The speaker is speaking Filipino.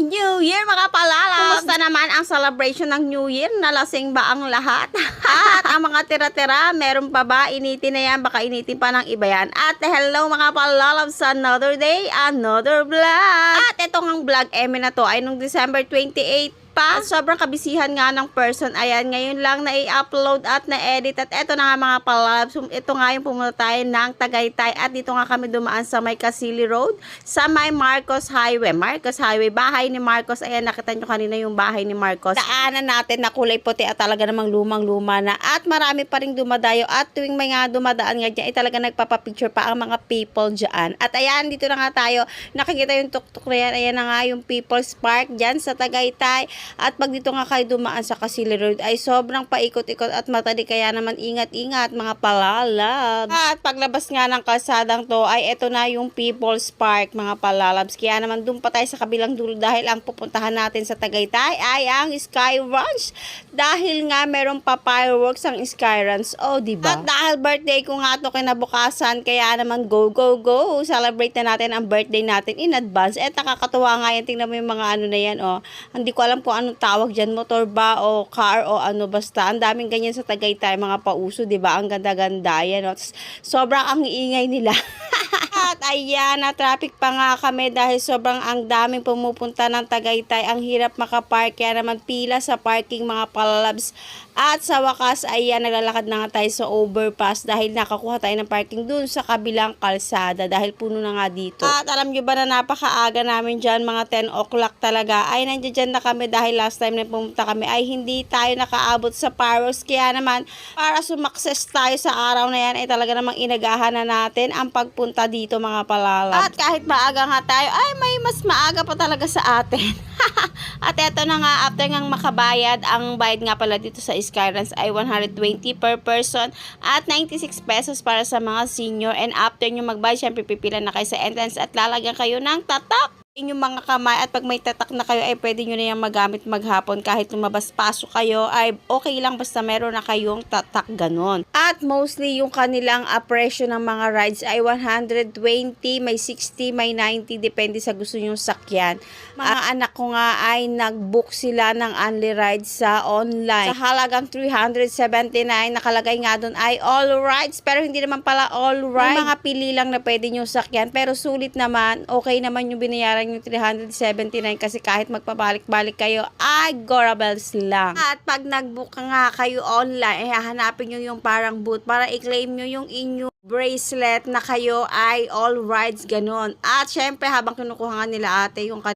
New Year mga palala! Kumusta naman ang celebration ng New Year? Nalasing ba ang lahat? At ang mga tira-tira, meron pa ba? Initin na yan, baka initin pa ng iba yan. At hello mga palala sa another day, another vlog! At itong vlog na to ay nung December 28 pa. At sobrang kabisihan nga ng person. Ayan, ngayon lang na-i-upload at na-edit. At eto na nga mga palabs. Ito nga yung pumunta tayo ng Tagaytay. At dito nga kami dumaan sa may Casili Road. Sa may Marcos Highway. Marcos Highway. Bahay ni Marcos. Ayan, nakita nyo kanina yung bahay ni Marcos. Daanan natin na kulay puti at talaga namang lumang-luma na. At marami pa rin dumadayo. At tuwing may nga dumadaan nga dyan, ay talaga nagpapapicture pa ang mga people dyan. At ayan, dito na nga tayo. Nakikita yung tuk-tuk na yan. Ayan na nga yung People's Park dyan sa Tagaytay. At pag dito nga kayo dumaan sa Casili Road ay sobrang paikot-ikot at matali, kaya naman ingat-ingat mga palalabs. At paglabas nga ng kalsadang to ay eto na yung People's Park mga palalabs. Kaya naman dun pa tayo sa kabilang dulo dahil ang pupuntahan natin sa Tagaytay ay ang Sky Ranch. Dahil nga meron pa fireworks ang Sky Ranch. Oh, diba? At dahil birthday ko nga to kinabukasan, kaya naman go, go, go. Celebrate na natin ang birthday natin in advance. At nakakatuwa nga yan. Tingnan mo yung mga ano na yan, oh. Hindi ko alam kung anong tawag dyan, motor ba o car o ano, basta ang daming ganyan sa Tagaytay, mga pauso, di ba? Ang ganda-ganda yan, no? Sobrang ang iingay nila. At ayan, na traffic pa nga kami dahil sobrang ang daming pumupunta ng Tagaytay. Ang hirap makapark, kaya naman pila sa parking mga palalabs. At sa wakas, ayan, naglalakad na nga tayo sa overpass dahil nakakuha tayo ng parking dun sa kabilang kalsada dahil puno na nga dito. At alam nyo ba na napakaaga namin dyan, mga 10 o'clock talaga, ay nandiyan na kami dahil last time na pumunta kami ay hindi tayo nakaabot sa fireworks. Kaya naman, para sumakses tayo sa araw na yan, ay talaga namang inagahan na natin ang pagpunta dito mga palalabs. At kahit maaga nga tayo, ay may mas maaga pa talaga sa atin. At eto na nga, after ngang makabayad, ang bayad nga pala dito sa Sky Ranch ay 120 per person at 96 pesos para sa mga senior. And after nyo magbayad, syempre pipila na kayo sa entrance at lalagyan kayo ng tatak inyong mga kamay, at pag may tatak na kayo ay pwede nyo na yung magamit maghapon. Kahit lumabas-pasok kayo ay okay lang basta meron na kayong tatak, ganon. At mostly yung kanilang presyo ng mga rides ay 120, may 60, may 90, depende sa gusto nyong sakyan. Mga anak ko nga ay nag-book sila ng only rides sa online. Sa halagang 379, nakalagay nga doon ay all rides, pero hindi naman pala all rides. May mga pili lang na pwede nyong sakyan, pero sulit naman, okay naman yung binayaran yung 379 kasi kahit magpabalik-balik kayo ay gorables lang. At pag nag-book nga kayo online, ay hahanapin nyo yung parang booth para i-claim nyo yung inyong bracelet na kayo ay all rides, ganon. At syempre habang kinukuha nga nila ate yung